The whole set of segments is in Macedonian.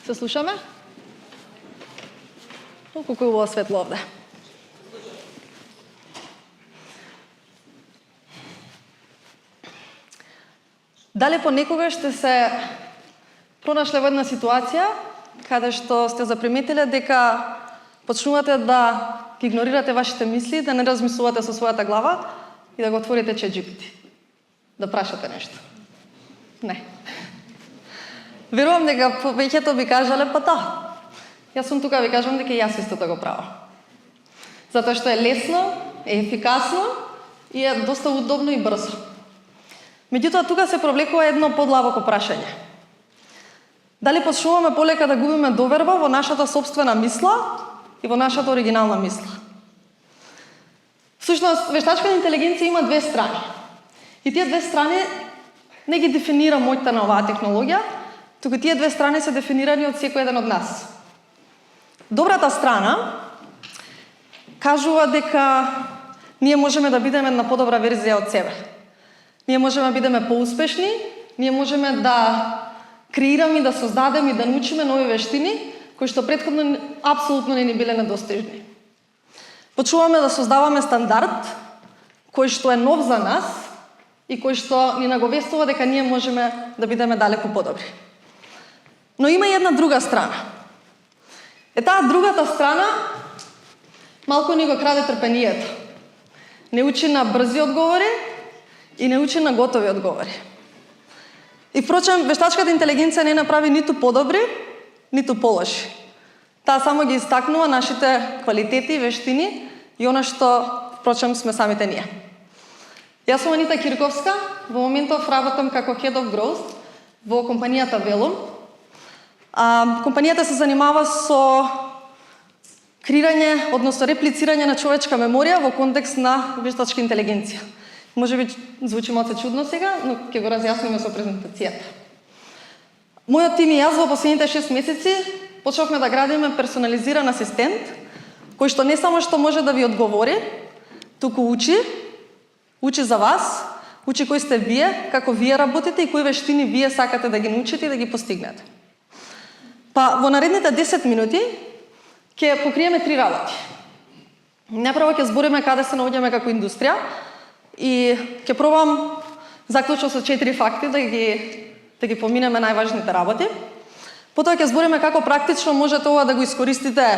Се слушаме? Колку е убаво светло овде. Дали понекогаш сте се пронашле во една ситуација каде што сте заприметиле дека почнувате да ги игнорирате вашите мисли, да не размислувате со својата глава и да го отворите ChatGPT, да прашате нешто? Не. Верувам дека повеќето би кажале, па да. Јас сум тука ви кажам дека јас истото го правам. Затоа што е лесно, е ефикасно и е доста удобно и брзо. Меѓутоа, тука се провлекува едно подлабоко прашање. Дали почнуваме полека да губиме доверба во нашата сопствена мисла и во нашата оригинална мисла? Всушност, вештачката интелигенција има две страни. И тие две страни не ги дефинира моќта на оваа технологија, туку тие две страни се дефинирани од секој еден од нас. Добрата страна кажува дека ние можеме да бидеме една подобра верзија од себе. Ние можеме да бидеме поуспешни, ние можеме да креираме, да создадеме и да научиме нови вештини, кои што претходно апсолутно не ни биле недостижни. Почуваме да создаваме стандард, кој што е нов за нас и кој што ни наговестува дека ние можеме да бидеме далеку подобри. Но има и една друга страна. Таа другата страна малку ни го краде трпението. Не учи на брзи одговори и не учи на готови одговори. И впрочем, вештачката интелигенција не направи ниту подобри, ниту полоши. Таа само ги истакнува нашите квалитети и вештини и она што, впрочем, сме самите ние. Јас сум Анита Кирковска, во моментов работам како Head of Growth во компанијата Velum. Компанијата се занимава со креирање, односно реплицирање на човечка меморија во контекст на вештачка интелигенција. Може би звучи малку чудно сега, но ќе го разјасниме со презентацијата. Мојот тим и јас во последните 6 месеци почнавме да градиме персонализиран асистент, кој што не само што може да ви одговори, туку учи за вас, учи кои сте вие, како вие работите и кои вештини вие сакате да ги научите и да ги постигнете. Па во наредните 10 минути ќе покриеме 3 работи. Најпрво ќе збориме каде се наоѓаме како индустрија и ќе пробам заклучно со 4 факти да ги поминеме најважните работи. Потоа ќе збориме како практично можете ова да го искористите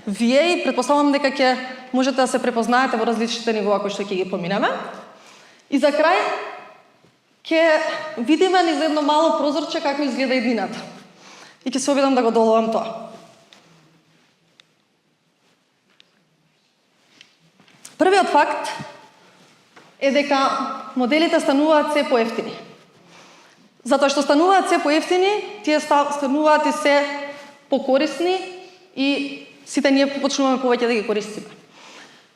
вие и претпоставувам дека ќе можете да се препознаете во различните нивоа кои што ќе ги поминеме. И за крај ќе видиме низ едно мало прозорче како изгледа иднината. И ќе се обидам да го доловам тоа. Првиот факт е дека моделите стануваат се поевтини. Затоа што стануваат се поевтини, тие стануваат и се покорисни и сите ние почнуваме повеќе да ги користиме.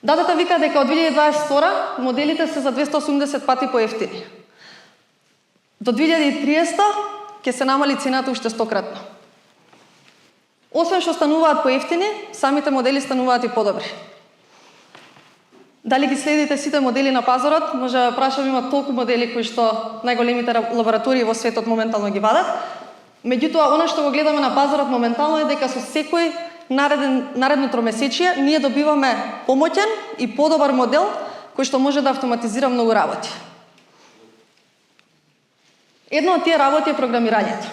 Датата вика дека од 2022 моделите се за 280 пати поевтини. До 2030 ќе се намали цената уште 100-кратно. Освен што стануваат поевтини, самите модели стануваат и подобри. Дали ги следите сите модели на пазарот? Може да прашам, има толку модели кои што најголемите лаборатории во светот моментално ги вадат. Меѓутоа, она што го гледаме на пазарот моментално е дека со секој наредно тромесечие ние добиваме помоќен и подобар модел кој што може да автоматизира многу работи. Едно од тие работи е програмирањето.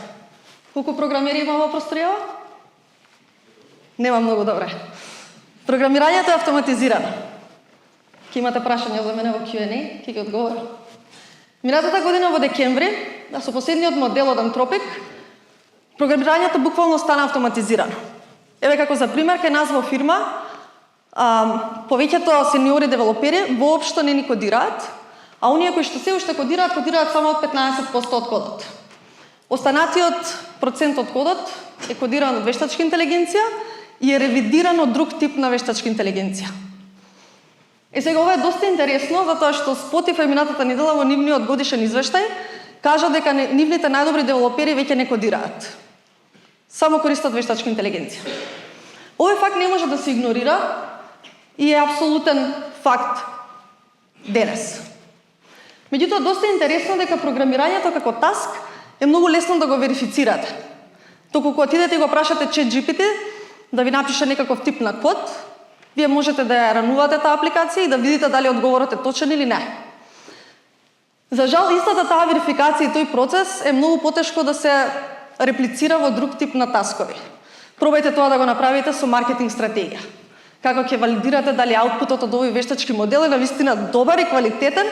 Колку програмери има во просторијава? Нема многу добре. Програмирањето е автоматизирано. Ке имате прашања за мене во Q&A, ќе ги одговорам. Минатата година во декември, со последниот модел од Anthropic, програмирањето буквално стана автоматизирано. Еве како за пример, кај нас во фирма, повеќето сениори девелопери воопшто не ни кодираат, а оние кои што се уште кодираат само од 15% од кодот. Останатиот процент од кодот е кодиран од вештачка интелигенција и е ревидиран од друг тип на вештачка интелигенција. Сега ова е доста интересно, затоа што Spotify минатата недела во нивниот годишен извештај кажа дека нивните најдобри девелопери веќе не кодираат. Само користат вештачка интелигенција. Овој факт не може да се игнорира и е апсолутен факт денес. Меѓутоа, доста интересно дека програмирањето како таск е многу лесно да го верифицирате. Току кога отидете и го прашате ChatGPT да ви напише некаков тип на код, вие можете да ја ранувате таа апликација и да видите дали одговорот е точен или не. За жал, истата таа верификација и тој процес е многу потешко да се реплицира во друг тип на таскови. Пробајте тоа да го направите со маркетинг стратегија. Како ќе валидирате дали аутпутот од овој вештачки модел е навистина добар и квалитетен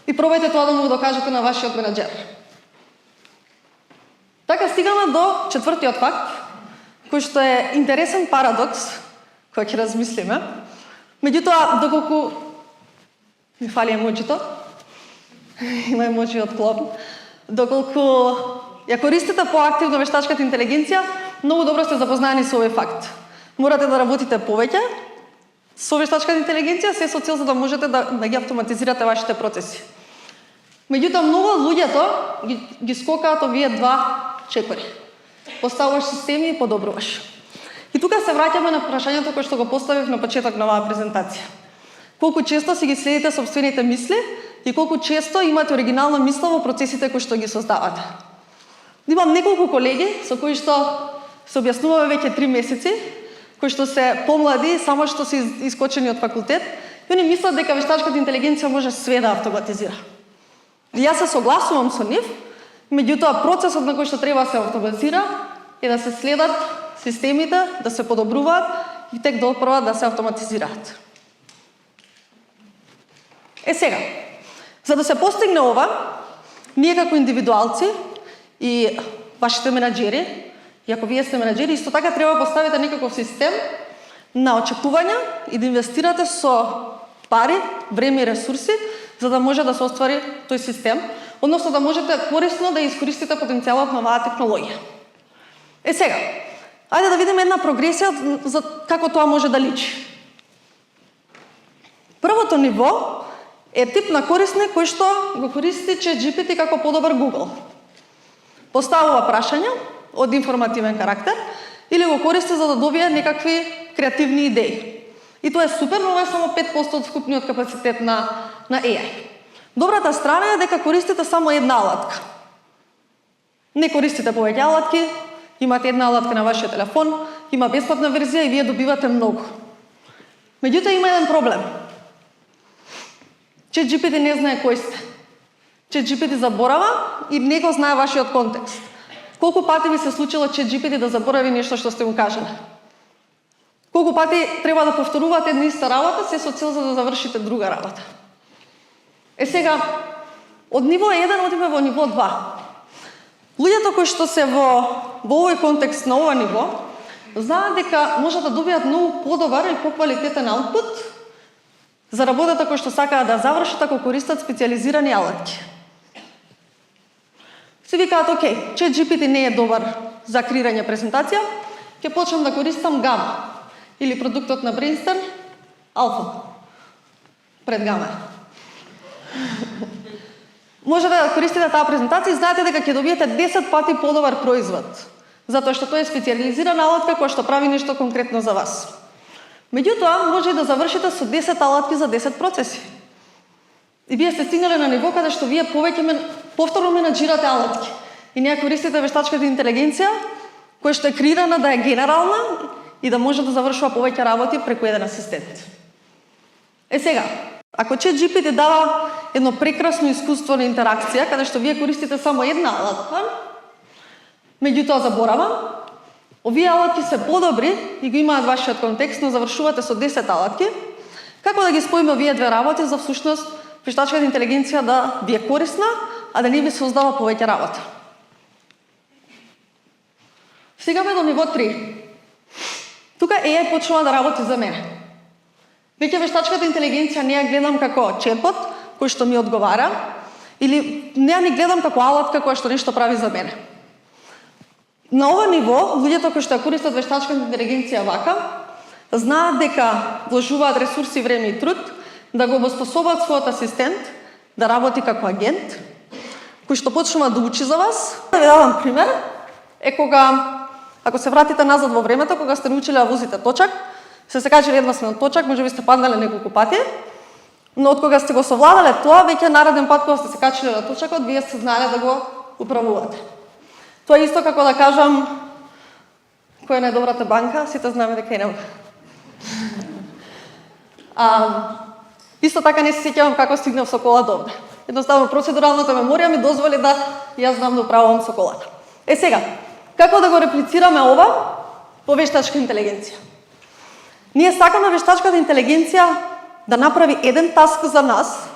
и пробајте тоа да му го докажете на вашиот менаџер. Така стигаме до четвртиот факт, кој што е интересен парадокс, кој ќе размислиме. Меѓутоа, доколку ми фали емоџито, има емоџи од клоп, доколку ја користите поактивно вештачката интелигенција, многу добро сте запознаени со овој факт. Морате да работите повеќе со вештачката интелигенција, се со цел за да можете да ги автоматизирате вашите процеси. Меѓутоа, многу од луѓето ги скокаат овие два чекори. Поставуваш системи и подобруваш. И тука се враќаме на прашањето кое што го поставив на почеток на оваа презентација. Колку често си ги следите сопствените мисли и колку често имате оригинална мисла во процесите кои што ги создавате. Имам неколку колеги со кои што се објаснуваме веќе 3 месеци, кои што се помлади, само што се искочени од факултет, и они мислат дека вештачката интелигенција може све да автоматизира. И јас се согласувам со нив, меѓутоа процесот на кој што треба да се автоматизира е да се следат системите, да се подобруваат и тек допрва да се автоматизираат. Сега, за да се постигне ова, ние како индивидуалци и вашите менаџери, и ако вие сте менаџери, исто така треба да поставите некаков систем на очекувања и да инвестирате со пари, време и ресурси, за да може да се оствари тој систем, односно да можете корисно да искористите потенцијалот на оваа технологија. Сега, ајде да видиме една прогресија за како тоа може да личи. Првото ниво е тип на корисник кој што го користи ChatGPT како подобар Google. Поставува прашања од информативен карактер или го користи за да добие некакви креативни идеи. И тоа е супер, но е само 5% од вкупниот капацитет на AI. Добрата страна е дека користите само една алатка. Не користите повеќе алатки, имате една алатка на вашиот телефон, има бесплатна верзија и вие добивате многу. Меѓутоа има еден проблем. ChatGPT не знае кој сте. ChatGPT заборава и не го знае вашиот контекст. Колку пати ви се случило ChatGPT да заборави нешто што сте му кажале? Колку пати треба да повторувате една иста работа, се со цел за да завршите друга работа? Сега, од ниво 1 одиме во ниво 2. Луѓето кои што се во овој контекст на ова ниво, знаат дека може да добијат многу подобар и поквалитетен аутпут за работата кој што сакаат да завршат ако користат специјализирани алатки. Си викаат, окей, ChatGPT не е добар за креирање презентација, ќе почнам да користам Gamma или продуктот на Brainstorm, Alpha. Пред Gamma. Може да користите таа презентација и знаете дека ќе добиете 10 пати подобар производ, затоа што тоа е специјализирана алатка која што прави нешто конкретно за вас. Меѓутоа, може и да завршите со 10 алатки за 10 процеси. И вие сте стигнале на ниво каде што вие повеќе повторно менаџирате алатки. И ние користите вештачката интелигенција, која што е креирана да е генерална и да може да завршува повеќе работи преку еден асистент. Сега, ако ChatGPT дава едно прекрасно искуство на интеракција, каде што вие користите само една алатка, меѓутоа заборава, овие алатки се подобри и го имаат вашиот контекст, но завршувате со 10 алатки, како да ги споиме овие две работи за всушност вештачката интелигенција да ви е корисна, а да не ви создава повеќе работа. Стигаме до ниво 3. Тука AI почнува да работи за мене. Веќе вештачката интелигенција не ја гледам како чатбот кој што ми одговара, или не ја ни гледам како алатка која што нешто прави за мене. На ова ниво, луѓето кои што ја користат вештачката интелигенција вака, знаат дека вложуваат ресурси, време и труд да го обоспособат својот асистент да работи како агент, кој што почнува да учи за вас. Да ви давам пример, е кога, ако се вратите назад во времето, кога сте научиле да возите точак, се качили еднаш на точак, можеби сте паднале неколку пати, но од кога сте го совладале тоа, веќе нареден пат кога сте се качиле на точакот, вие сте знаеле да го управувате. Тоа е исто како да кажам, која е најдобрата банка, сите знаеме дека е нема. Исто така не се сеќавам како стигнав со кола до овде. Едноставно процедуралната меморија ми дозволи да јас знам да управувам со колата. Сега, како да го реплицираме ова по вештачка интелигенција? Ние сакаме вештачката интелигенција да направи еден таск за нас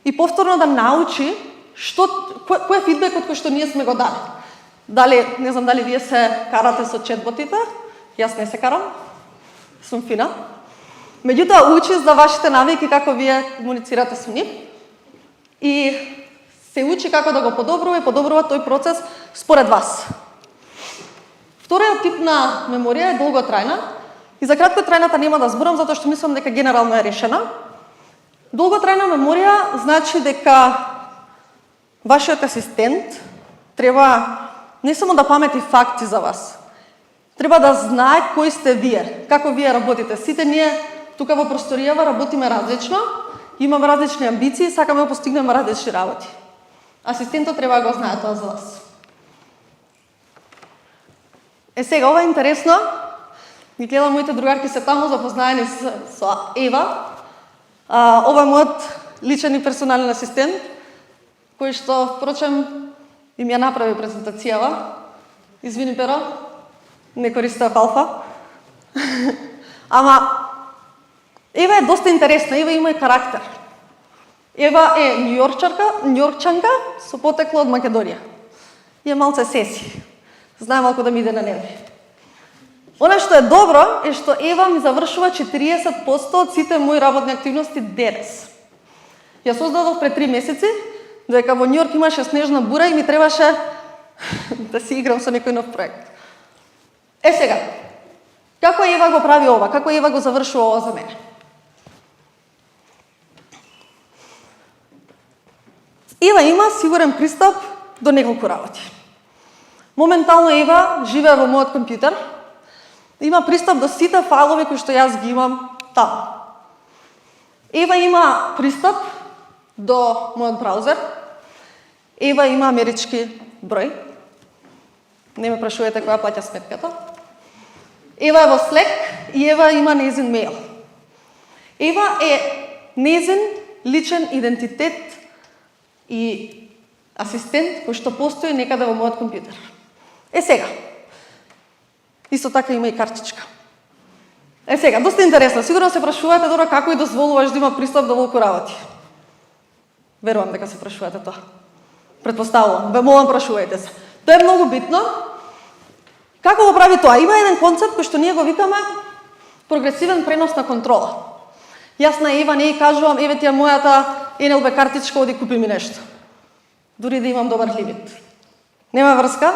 и повторно да научи кој е фидбекот кој што ние сме го дали. Дали, не знам дали вие се карате со четботите, јас не се карам, сум фина. Меѓутоа учи за вашите навики како вие комуницирате со нив и се учи како да го подобрува и подобрува тој процес според вас. Вториот тип на меморија е долготрајна и за краткотрајната нема да зборам затоа што мислам дека генерално е решена. Долготрајна меморија значи дека вашиот асистент треба не само да памети факти за вас, треба да знае кои сте вие, како вие работите. Сите ние тука во просторијава работиме различно, имаме различни амбиции, сакаме да постигнеме различни работи. Асистентот треба да го знае тоа за вас. Сега, ова е интересно. Ги гледам моите другарки се таму запознаени со Ева. Ова е мојот личен и персонален асистент, кој што, впрочем, им ја направи презентацијава. Извини, Перо, не користев алфа. Ама, Ева е доста интересна, Ева има и карактер. Ева е њујоркчанка со потекло од Македонија. И е малце сеси. Знае малку да ми иде на нерви. Она што е добро е што Ева ми завршува 40% од сите мои работни активности денес. Ја создадов пред 3 месеци, дека во Њујорк имаше снежна бура и ми требаше да си играм со некој нов проект. Сега, како Ева го прави ова? Како Ева го завршува ова за мене? Ева има сигурен пристап до неколку работи. Моментално Ева живее во мојот компјутер, има пристап до сите фајлови кои што јас ги имам таму. Ева има пристап до мојот браузер. Ева има амерички број. Не ме прашувајте која плаќа сметката. Ева е во Slack и Ева има нејзин мејл. Ева е нејзин личен идентитет и асистент кој што постои некаде во мојот компјутер. Сега, исто така има и картичка. Сега, доста интересно. Сигурно се прашувате добро како и дозволуваш да има пристап до волку работи. Верувам дека се прашувате тоа. Претпоставувам. Ве молам, прашувајте се. Тоа е многу битно. Како го прави тоа? Има еден концепт кој што ние го викаме прогресивен пренос на контрола. Јас на Ева не ја кажувам, еве ти е мојата NLB картичка, оди купи ми нешто. Дури да имам добар лимит. Нема врска.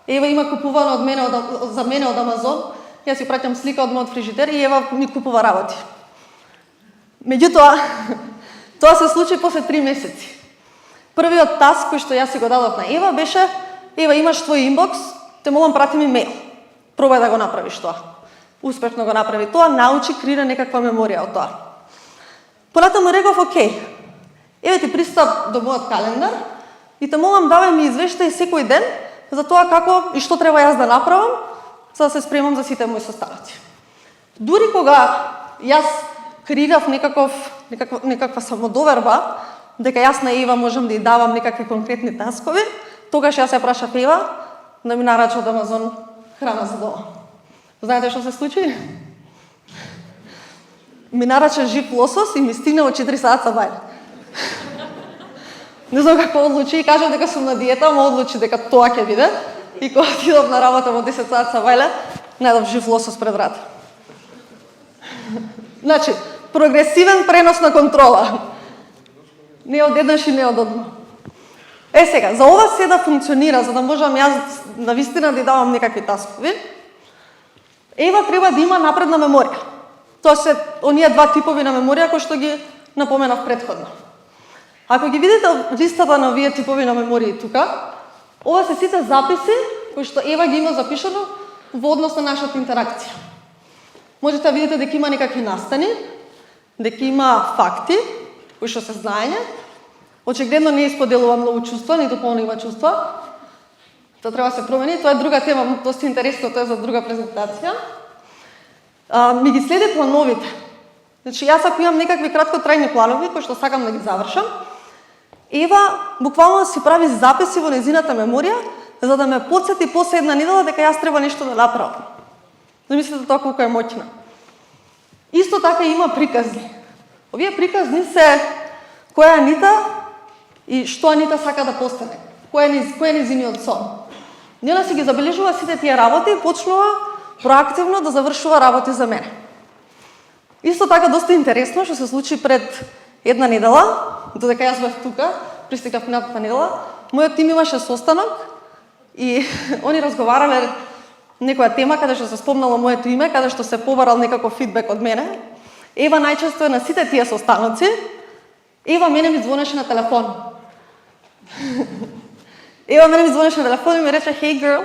Ева има купувано од мене за мене од Амазон. Јас си праќам слика од мојот фрижидер и Ева ми купува работи. Меѓутоа, тоа се случи после 3 месеци. Првиот таск кој што јас си го дадов на Ева беше: Ева, имаш твој инбокс, те молам прати ми мејл. Пробај да го направиш тоа. Успешно го направи тоа, научи, креира некаква меморија од тоа. Понатаму реков: окей, еве ти пристап до мојот календар и те молам давај ми извештај секој ден за тоа како и што треба јас да направам за да се спремам за сите мои состаноци. Дури кога јас креирав некаква самодоверба дека јас на Ева можам да ја давам некакви конкретни таскови, тогаш јас ја прашав Ева да ми нарача од Амазон храна за дома. Знаете што се случи? Ми нарача жив лосос и ми стигна во 4 саат бајле. Не знам како одлучи и кажа дека сум на диета, ама одлучи дека тоа ќе биде. И кога отидов на работа во 10 саат бајле, најдов жив лосос пред врата. Значи, прогресивен пренос на контрола. Не од еднаш и не од одма. Сега, за ова се да функционира, за да можам јас навистина да ја давам некакви таскови, Ева треба да има напредна меморија. Тоа се оние два типови на меморија кои што ги напоменав претходно. Ако ги видите листата на овие типови на мемории тука, ова се сите записи кои што Ева ги има запишано во однос на нашата интеракција. Можете да видите дека има некакви настани, дека има факти кои што се знаење. Очигледно не исподелува многу чувства, ниту полно има чувства. Тоа треба да се промени, тоа е друга тема, доста интересно, тоа е за друга презентација. Ми ги следи плановите. Значи, јас ако имам некакви краткотрајни планови, кои што сакам да ги завршам, Ева буквално си прави записи во незината меморија, за да ме потсети после една недела дека јас треба нешто да направам. Замислете тоа колку е моќна. Исто така има приказни. Овие приказни се која Анита и што Анита сака да постане. Кој е незиниот сон. Нела си ги забележува сите тие работи и почнува проактивно да завршува работи за мене. Исто така доста интересно што се случи пред една недела, додека јас бев тука, пристигнав минатата недела, мојот тим имаше состанок и они разговарале некоја тема каде што се спомнало моето име, каде што се побарал некаков фидбек од мене. Ева најчесто е на сите тие состаноци. Ева мене ми звонеше на телефон. Ева мене ми звонеше на телефон и ми рече, "Hey girl,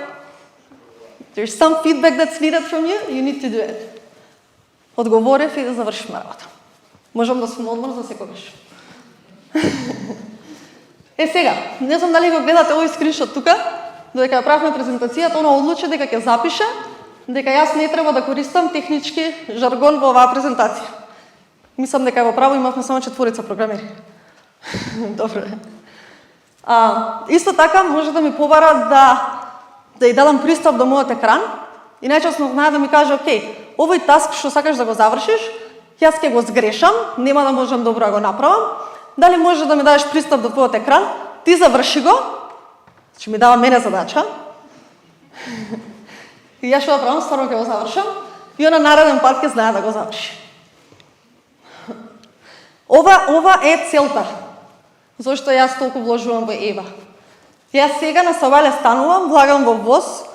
there's some feedback that's needed from you, you need to do it." Одговорив и да завршиме работа. Можам да сум одмор за секогаш. Сега, не знам дали го гледате овој скриншот тука, додека ја правевме презентацијата, она одлучи дека ќе запише дека јас не треба да користам технички жаргон во оваа презентација. Мислам дека во право имавме само 4 програмери. Добро е. Исто така може да ми побара да ја дадам пристап до мојот екран и најчесто знае да ми каже, окей, овој таск што сакаш да го завршиш, јас ќе го сгрешам, нема да можам добро да го направам. Дали можеш да ми дадеш пристап до твојот екран, ти заврши го, значи ми дава мене задача. И јас што да правам, стварно ќе го завршам и она нареден пат ќе знае да го заврши. Ова е целта. Зошто јас толку вложувам во Ева. Јас сега на Савале станувам, влагам во воз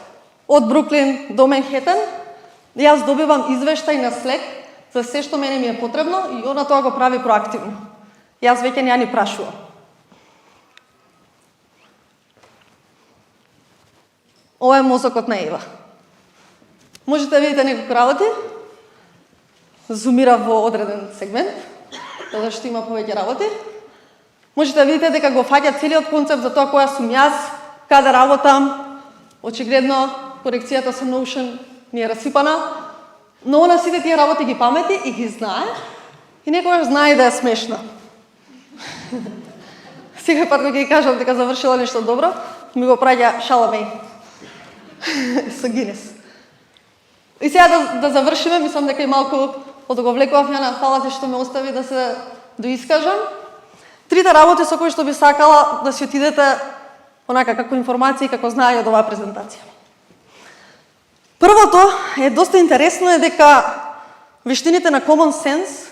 од Бруклин до Манхетен. Јас добивам извештај на Slack за се што мене ми е потребно и она тоа го прави проактивно. Јас веќе не ја ни прашувам. Ова е мозокот на Ева. Можете да видите неколку работи. Зумира во одреден сегмент, затоа што има повеќе работи. Можете да видите дека го фаќа целиот концепт за тоа која сум јас, каде работам. Очигледно корекцијата со Notion ни е расипана, но она сите тие работи ги памети и ги знае и некогаш знае да е смешна. Сега пат кога ќе кажам дека завршила нешто добро, ми го праќа Шаламеј со Гинес. И сега да завршиме, мислам дека и малку одговлекував ја на фала ти што ме остави да се доискажам. Трите работи со кои што би сакала да си отидете онака како информација и како знаење од оваа презентација. Првото е доста интересно е дека вештините на common sense,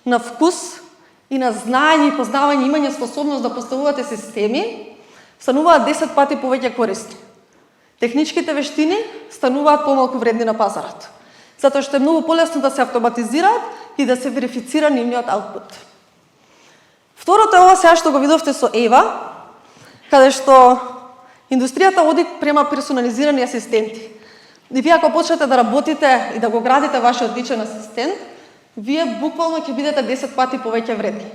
на вкус и на знаење и познавање, имање способност да поставувате системи, стануваат 10 пати повеќе корисни. Техничките вештини стануваат помалку вредни на пазарот, затоа што е многу полесно да се автоматизираат и да се верифицира нивниот аутпут. Второто е ова сега што го видовте со Ева, каде што индустријата оди према персонализирани асистенти. И вие ако почнете да работите и да го градите вашиот личен асистент, вие буквално ќе бидете 10 пати повеќе вредни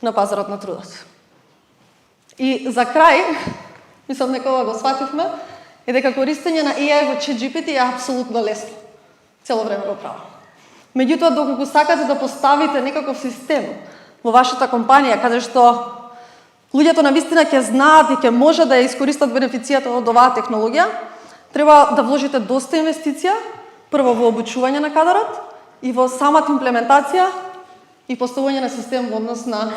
на пазарот на трудот. И за крај, мислам дека ова го свативме, е дека користење на AI во ChatGPT е апсолутно лесно. Цело време го правам. Меѓутоа, доколку сакате да поставите некаков систем во вашата компанија, каде што луѓето навистина ќе знаат и ќе може да ја искористат бенефицијата од оваа технологија, треба да вложите доста инвестиција, прво во обучување на кадарот и во самата имплементација и поставување на систем во однос на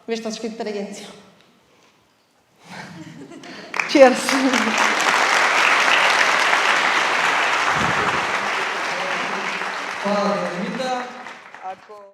вештачка интелигенција. Cheers! Hvala, Anita.